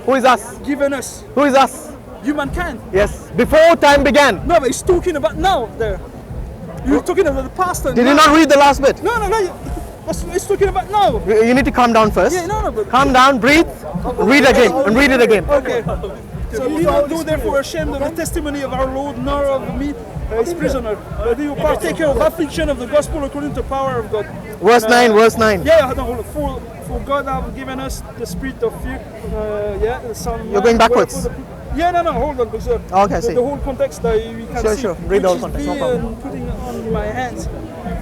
Who is us? Given us. Who is us? Humankind. Yes. Before time began. No, but he's talking about now there. You're talking about the past. Did you not read the last bit? No. He's talking about now. You need to calm down first. Yeah, no, but... Calm down, breathe, read again, and read it again. Okay. So be not do therefore ashamed of the testimony of our Lord, nor of me, his prisoner, but you partaker of affliction of the gospel according to the power of God. Verse 9, verse 9. Yeah, no, for God have given us the spirit of fear. You're going backwards. Yeah, no, hold on. Because, okay, see. The whole context we can see. Sure. Read the whole context, no problem. Putting on my hands.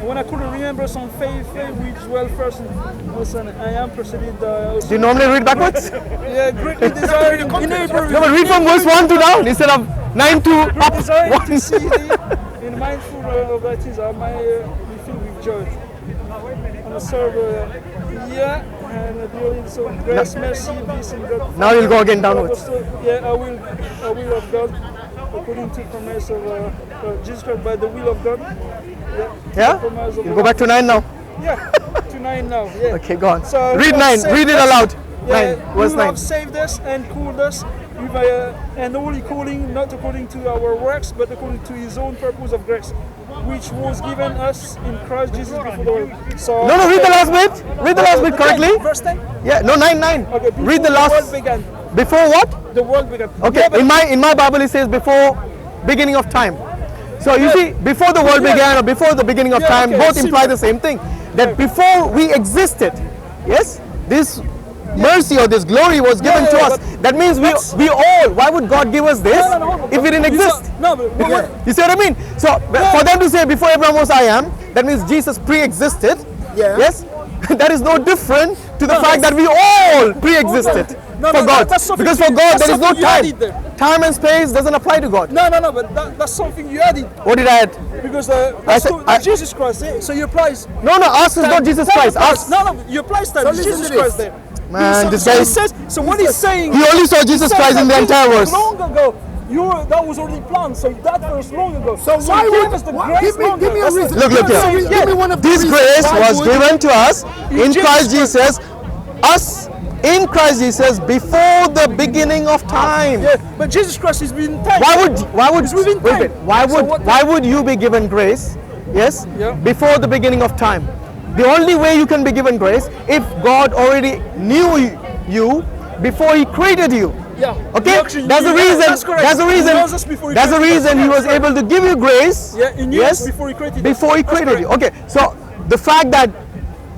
When I could remember some faith which well first, listen, I am proceeded. Do you normally read backwards? Yeah, greatly desired in Hebrew. No, but read from verse 1 to down instead of 9 to up. Desiring to see thee, in mindful of thy things, I might be filled with joy. And serve, and dealing so grace, mercy, peace, and God. Now you'll go again downwards. Yeah, I will of God, according to the promise of Jesus Christ, by the will of God. Yeah? You go back to 9 now. Yeah, to 9 now. Yeah. Okay, go on. So read 9. Read it aloud. Yeah, 9. Verse 9. have saved us and called us with an holy calling, not according to our works, but according to His own purpose of grace, which was given us in Christ Jesus before the world. So no, read the last bit. Read the last bit correctly. Verse 10. Yeah, no, 9. Okay, read the last. The world began. Before what? The world began. Okay, yeah, in my Bible it says before beginning of time. So you see, before the world began or before the beginning of time, both imply the same thing. That before we existed, yes, this mercy or this glory was given to us. That means we all, why would God give us this if we didn't exist? You see what I mean? So for them to say before Abraham was I am, that means Jesus pre-existed. Yes, that is no different to the fact that we all pre-existed for God. Because for God there is no time. Time and space doesn't apply to God. No, but that's something you added. What did I add? Because Jesus Christ, so you apply. No, us is not Jesus Christ. Us. No, you apply time. Jesus Christ there. Man, this guy says. So what he's saying. He only saw Jesus Christ in the entire verse. Long ago. That was already planned, so that was long ago. So why gave us the grace? Give me a reason. Look here. Give me one of this grace was given to us in Christ Jesus. Us in Christ Jesus before the beginning of time. Yeah, but Jesus Christ is within time. Why would you be given grace? Yes. Yeah. Before the beginning of time. The only way you can be given grace if God already knew you before He created you. Yeah. Okay. That's the reason He was able to give you grace. Yeah. Before He created you. Before He created you. Okay. So the fact that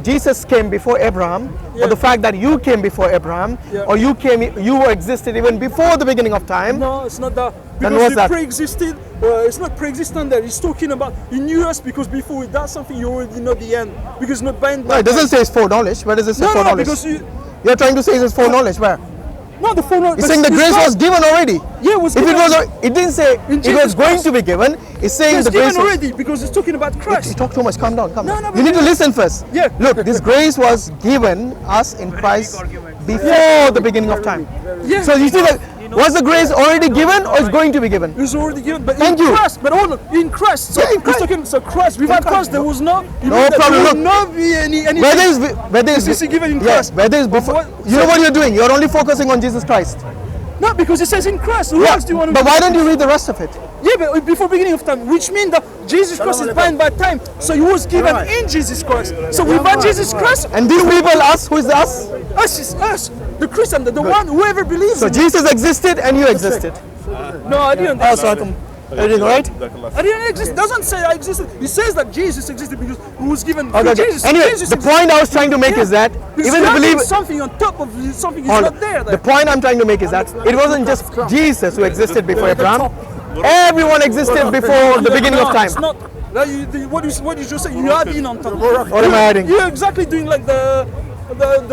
Jesus came before Abraham, or the fact that you came before Abraham, or you were existed even before the beginning of time. No, it's not that. Then what's that? Pre-existed. It's not pre-existent there. He's talking about He knew us because before He does something, you already know the end. Because not by. No, it doesn't say it's foreknowledge. Where does it say foreknowledge? Because you're trying to say it's foreknowledge. Where? No, the foreknowledge. It's saying the grace was given already. Yeah, it was given. It didn't say it was going to be given. It's saying the grace was given already because it's talking about Christ. You talk too much. Calm down. You need to listen first. Yeah. Look, this grace was given us in Christ before the beginning of time. Yeah. So you see that. Was the grace already given or is going to be given? It was already given, but in Christ. But hold on, in Christ. So in Christ. So Christ. Without Christ, there was no problem. There would not be any. Whether is given in Christ. Whether is before. You know what you're doing? You're only focusing on Jesus Christ. No, because it says in Christ. Who else do you want to? But why don't you read the rest of it? Yeah, but before beginning of time, which means that Jesus Christ is bound by time. So He was given in Jesus Christ. So without Jesus Christ. And these people, us, who is the us? Us is us. The Christian, the one, whoever believes. So Jesus existed and you existed. No, I didn't. Everything right? I didn't exist. It doesn't say I existed. It says that Jesus existed because He was given. Jesus. Anyway, the point I was trying to make is that even the believer something on top of something is not there. The point I'm trying to make is that it wasn't just Jesus who existed before Abraham. Everyone existed before the beginning of time. It's not. What you just say? You add in on top. What am I adding? You're exactly doing like the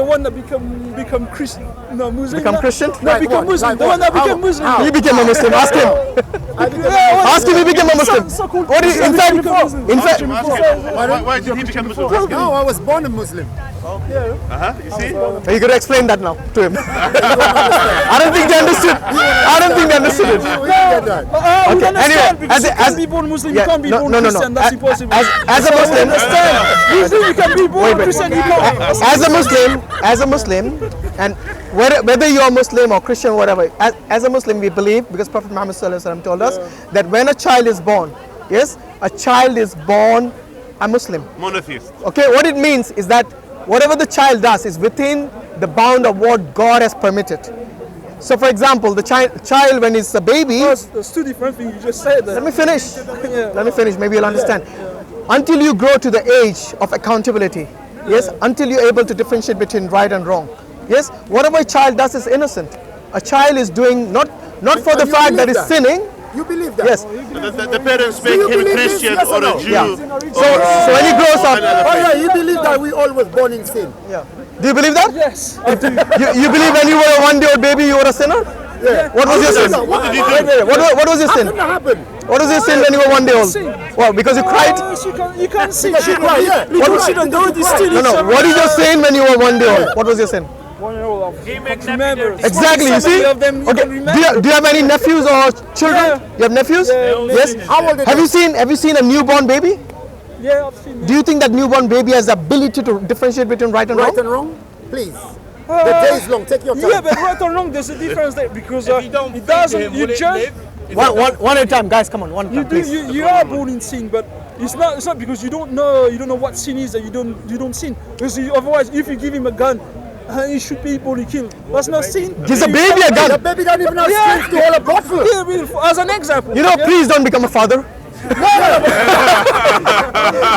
one that become Christian. No, Muslim. Become Christian? No, become Muslim. The one that became Muslim. He became a Muslim. Ask him. Ask him. He became a Muslim. What is in fact? Why did he become a Muslim? No, I was born a Muslim. You see? You could explain that now to him. I don't think they understood. it. Okay. Anyway, as you can't be born Muslim, you can't be born Christian. That's impossible. As a Muslim, you can be born Christian. You can't. As a Muslim, and whether you're Muslim or Christian or whatever, as a Muslim we believe, because Prophet Muhammad told us that when a child is born, yes, a child is born a Muslim. Monotheist. Okay, what it means is that whatever the child does is within the bound of what God has permitted. So for example, the child when he's a baby... There's two different things you just said. Let me finish. Let me finish, maybe you'll understand. Until you grow to the age of accountability, yes, until you're able to differentiate between right and wrong, yes, whatever a child does is innocent. A child is doing not for the fact that he's sinning. You believe that? Yes. The parents make him Christian yes or or a no? Jew. Yeah. or So when he grows up... Oh yeah, you believe that we all was born in sin? Yeah. Do you believe that? Yes. You believe when you were a one-day-old baby you were a sinner? Yeah. What was your sin? What did you do? What was your How sin? can that happen? What was your sin when you were 1 day old? Sin. Well, because you cried? You can't see. Because you cry, yeah. Little children do this still. No. What is your sin when you were 1 day old? What was your sin? 1 year old. Remember. Exactly, you see? Of them you Okay. can remember. Do you have any nephews or children? Yeah. You have nephews? Yeah, Yes. How old are Have you seen a newborn baby? Yeah, I've seen. Do you think that newborn baby has the ability to differentiate between right and Right wrong? and wrong? Please. The day is long. Take your time. Yeah, but right or wrong, there's a difference there because it doesn't. You judge. One at a time, guys. Come on, one at a time, please. You are born in sin, but it's not because you don't know what sin is that you don't sin. Because otherwise, if you give him a gun, he should be able to kill. That's not sin. Gives a baby a The gun. baby don't even have Yeah. strength to hold a bottle. Yeah, well, as an example. You know, yeah? please don't become a father.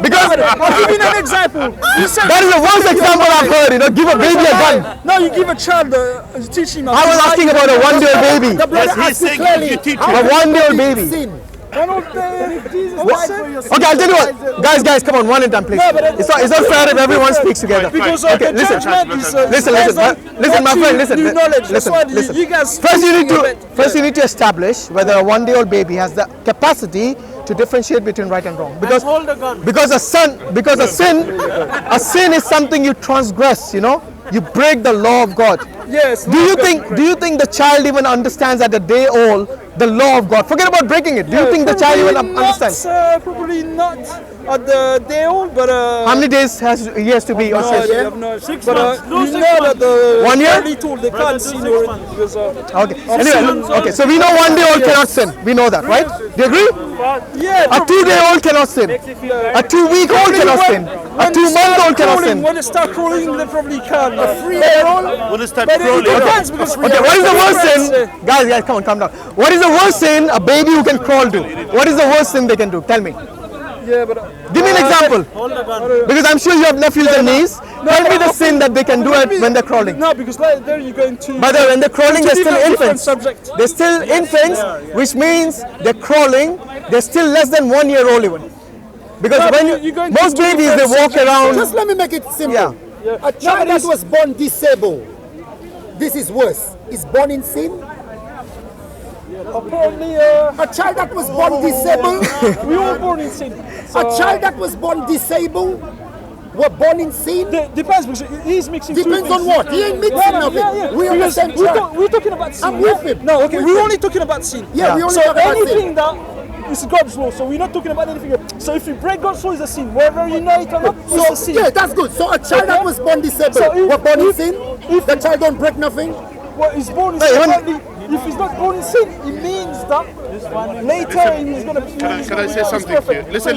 Because I'll give you an example. You said, that is the worst example I've heard. You know, give a baby a gun. no, you give a child, teach him. I was asking about a 1 day old baby. The brother Yes, he's asked you saying clearly. if you teach how him. A can 1 day old you baby. sin? Okay, I'll tell you what. Guys, come on, one at a time, please. No, but It's not fair if everyone speaks together. Because Okay, the listen. judgment is Listen, my friend, listen. New knowledge. That's why Listen. you guys. First, you need to establish whether a 1 day old baby has the capacity to differentiate between right and wrong. Because a sin is something you transgress. You know, you break the law of God. Yes. Do you think the child even understands at a day old the law of God? Forget about breaking it. Do you think the child even understands? Probably not at the day old, but How many days he has to be? Or no, says? I have no 6 months. You know that the 1 year? early told they can't sin already because Okay. Anyway, okay. So we know 1 day old cannot sin. We know that, right? Do you agree? yeah. A 2 day old cannot sin. A 2 week old cannot sin. A 2 month old cannot sin. When they start crawling, they probably can. A 3-year-old? When it starts But it crawling, depends because Okay, what is the worst sin? Guys, come on, calm down. What is the worst sin a baby who can crawl do? What is the worst sin they can do? Tell me. Yeah, but Give me an example. Because I'm sure you have nephews and nieces. Tell me the sin that they can do it when they're crawling. no, because there you're going to. By the way, when they're crawling, they're still different infants. subject. They're still infants, which means they're crawling. They're still less than 1 year old even. Because No, when but you're going to most two babies, they different walk subjects. around. Just let me make it simple. Yeah. A child that was born disabled, this is worse. Is born in sin? Apparently, A child that was born disabled, we all born in sin. a child that was born disabled, were born in sin? Depends because he's mixing. two Depends on things. what? He ain't mixing nothing. We on the Because same track. we're talking about sin. I'm with him. No, okay, I'm with we're him. only talking about sin. Yeah, we only so talk about anything that is God's law. So we're not talking about anything else. So if you break God's law, it's a sin. Whether you know it or not, it's a So, sin. yeah, that's good. So a child that was born disabled, So if- were born in if- sin? if- The child don't break nothing? Well, he's born in Hey, sin. when- Apparently, if he's not born in sin, it means that later he's gonna. can I say something here? Listen.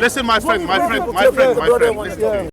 Listen, my friend. Listen.